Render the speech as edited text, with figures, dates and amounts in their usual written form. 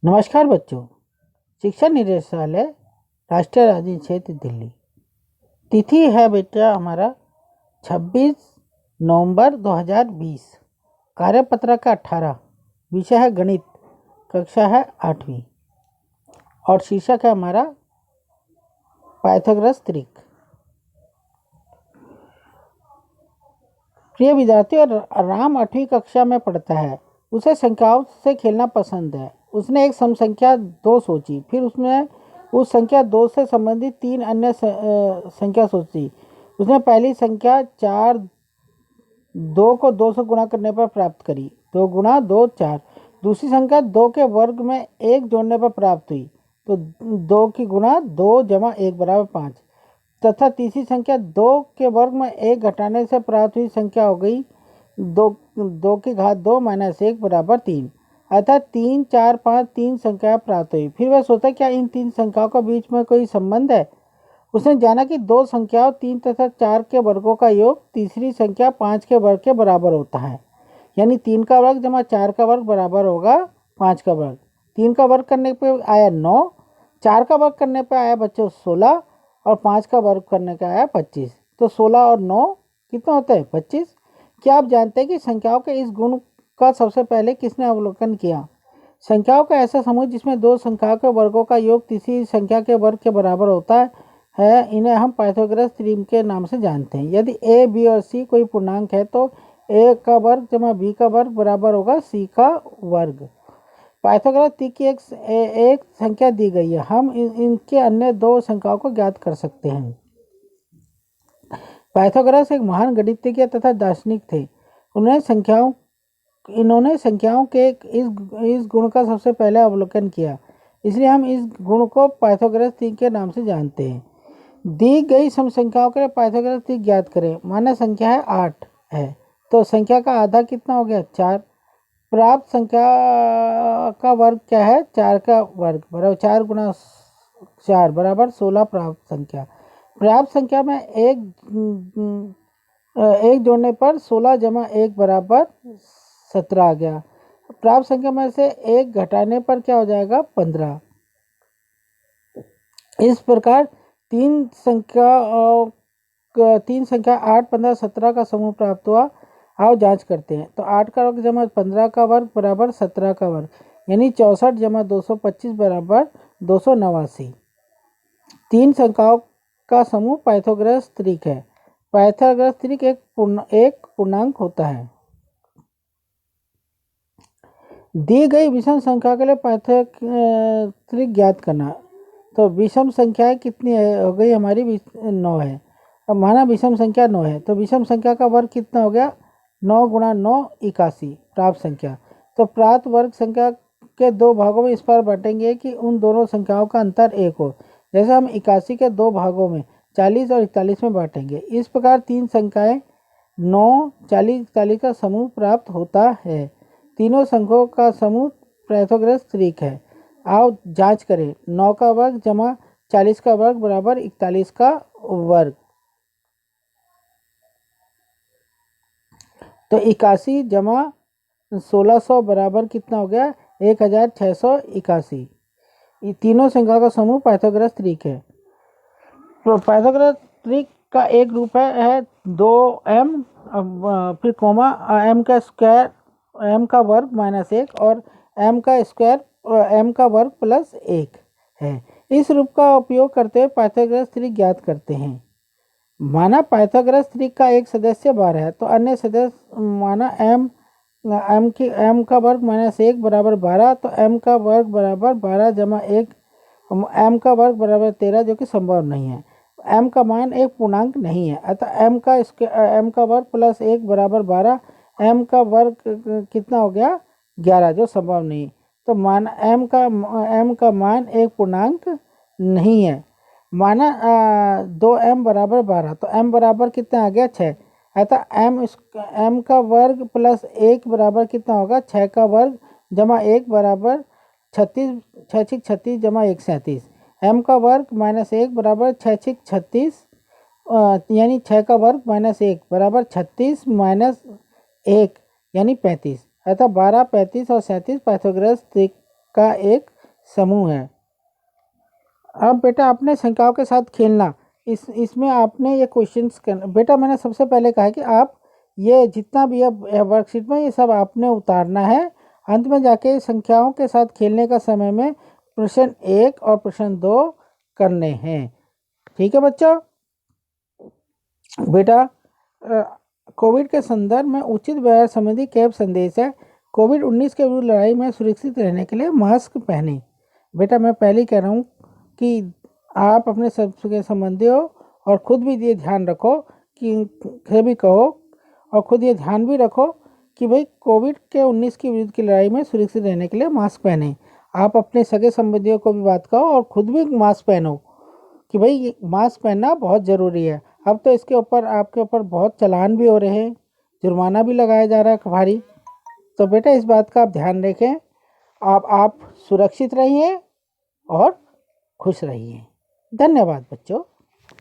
नमस्कार बच्चों। शिक्षा निदेशालय, राष्ट्रीय राजधानी क्षेत्र दिल्ली। तिथि है बेटा हमारा 26 नवंबर 2020। कार्यपत्रक का 18। विषय है गणित, कक्षा है 8वीं और शीर्षक है हमारा पाइथागोरस त्रिक। प्रिय विद्यार्थी, राम 8वीं कक्षा में पढ़ता है। उसे संख्याओं से खेलना पसंद है। उसने एक सम संख्या 2 सोची, फिर उसने उस संख्या 2 से संबंधित 3 अन्य संख्या सोची। उसने पहली संख्या 4 2 को 2 से गुणा करने पर प्राप्त करी, 2 गुणा 2 4। दूसरी संख्या 2 के वर्ग में 1 जोड़ने पर प्राप्त हुई, तो 2 की गुणा 2 जमा 1 बराबर 5। तथा तीसरी संख्या 2 के वर्ग में 1 घटाने से प्राप्त हुई संख्या हो गई 2 की घात 2 माइनस 1 बराबर 3। अर्थात 3 4 5 3 संख्याएं प्राप्त हुई। फिर वह सोचा क्या इन 3 संख्याओं के बीच में कोई संबंध है। उसने जाना कि 2 संख्याओं 3 तथा 4 के वर्गों का योग तीसरी संख्या 5 के वर्ग के बराबर होता है। यानी 3 का वर्ग जमा 4 का वर्ग बराबर होगा 5 का वर्ग। 3 का वर्ग करने पे आया 9, 4 का वर्ग करने पे आया बच्चों 16 और 5 का वर्ग करने का आया 25। तो 16 और 9 कितना होता है 25। क्या आप जानते हैं कि संख्याओं के इस गुण का सबसे पहले किसने अवलोकन किया। संख्याओं का ऐसा समूह जिसमें 2 संख्याओं के वर्गों का योग तीसरी संख्या के वर्ग के बराबर होता है, इन्हें हम पाइथागोरस थ्योरम के नाम से जानते हैं। यदि a, b और c कोई पूर्णांक है तो a का वर्ग जमा b का वर्ग बराबर होगा c का वर्ग। पाइथागोरस त्रिक की एक संख्या दी गई है। हम इनके अन्य 2 संख्याओं को ज्ञात कर सकते हैं। पाइथागोरस एक महान गणितज्ञ तथा दार्शनिक थे। इन्होंने संख्याओं के इस गुण का सबसे पहले अवलोकन किया, इसलिए हम इस गुण को पाइथागोरस त्रिक के नाम से जानते हैं। दी गई सम संख्याओं के लिए पाइथागोरस त्रिक ज्ञात करें। माना संख्या है 8 है, तो संख्या का आधा कितना हो गया 4। प्राप्त संख्या का वर्ग क्या है 4 का वर्ग बराबर 4 गुणा 4 बराबर 16। प्राप्त संख्या में एक जोड़ने पर 16 जमा 1 बराबर 17 आ गया। प्राप्त संख्या में से 1 घटाने पर क्या हो जाएगा 15। इस प्रकार तीन संख्या 8 15 17 का समूह प्राप्त हुआ। आओ जांच करते हैं। तो 8 का वर्ग जमा 15 का वर्ग बराबर 17 का वर्ग, यानी 64 जमा 225 बराबर 289। 3 संख्याओं का समूह पाइथागोरस त्रिक है। पाइथागोरस त्रिक एक पूर्णांक होता है। दी गई विषम संख्या के लिए पाइथागोरस त्रिक ज्ञात करना। तो विषम संख्याएं कितनी हो गई हमारी 9 है। अब माना विषम संख्या 9 है, तो विषम संख्या का वर्ग कितना हो गया 9 गुणा 9 81 प्राप्त संख्या। तो प्राप्त वर्ग संख्या के 2 भागों में इस पर बांटेंगे कि उन दोनों संख्याओं का अंतर 1 हो। जैसे हम 81 के 2 भागों में 40 और 41 में बांटेंगे। इस प्रकार 3 संख्याएं 9 40 41 का समूह प्राप्त होता है। तीनों संख्याओं का समूह पाइथागोरस त्रिक है। आओ जांच करें। 9 का वर्ग जमा 40 का वर्ग बराबर 41 का वर्ग। तो 81 जमा 1600 बराबर कितना हो गया 1681। ये तीनों संख्या का समूह पाइथागोरस त्रिक है। तो पाइथागोरस त्रिक का एक रूप है 2m फिर कोमा m का स्क्वायर m का वर्ग माइनस 1 और m का स्क्वायर m का वर्ग प्लस 1 है। इस रूप का उपयोग करते हुए पाइथागोरस त्रिक ज्ञात करते हैं। माना पाइथागोरस त्रिक का एक सदस्य 12 है, तो अन्य सदस्य माना m का वर्ग माइनस 1 बराबर 12, तो m का वर्ग बराबर 12 जमा 1 m का वर्ग बराबर 13, जो कि संभव नहीं है। m का मान एक पूर्णांक नहीं है, अतः m का वर्ग प्लस 1 बराबर 12। m का वर्ग कितना हो गया 11, जो संभव नहीं। तो मान m का मान एक पूर्णांक नहीं है। माना 2m बराबर 12, तो m बराबर कितना आ गया 6, अतः m का वर्ग प्लस 1 बराबर कितना होगा 6 का वर्ग जमा 1 बराबर 36, 6 36 जमा 1 37। m का वर्ग माइनस 1 बराबर 6 36, यानी 6 का वर्ग माइनस 1 बराबर 36 माइनस 1 यानी 35। अतः 12 35 और 37 पाइथागोरस त्रिक का एक समूह है। अब बेटा अपने शंकाओं के साथ खेलना, इसमें आपने ये क्वेश्चंस करना। बेटा मैंने सबसे पहले कहा कि आप ये जितना भी है वर्कशीट में ये सब आपने उतारना है। अंत में जाके संख्याओं के साथ खेलने का समय में प्रश्न 1 और प्रश्न 2 करने हैं। ठीक है बच्चों। बेटा कोविड के संदर्भ में उचित व्यवहार संबंधी कैब संदेश है। कोविड-19 के विरुद्ध लड़ाई में सुरक्षित रहने के लिए मास्क पहने। बेटा मैं पहले ही कह रहा हूँ कि आप अपने सबके संबंधियों और खुद भी ये ध्यान रखो कि सभी कहो और खुद ये ध्यान भी रखो कि भाई कोविड-19 के विरुद्ध की लड़ाई में सुरक्षित रहने के लिए मास्क पहने। आप अपने सगे संबंधियों को भी बात कहो और खुद भी मास्क पहनो कि भाई मास्क पहनना बहुत ज़रूरी है। अब तो इसके ऊपर आपके ऊपर बहुत चालान भी हो रहे हैं, जुर्माना भी लगाया जा रहा है भारी। तो बेटा इस बात का आप ध्यान रखें। आप सुरक्षित रहिए और खुश रहिए। धन्यवाद बच्चों।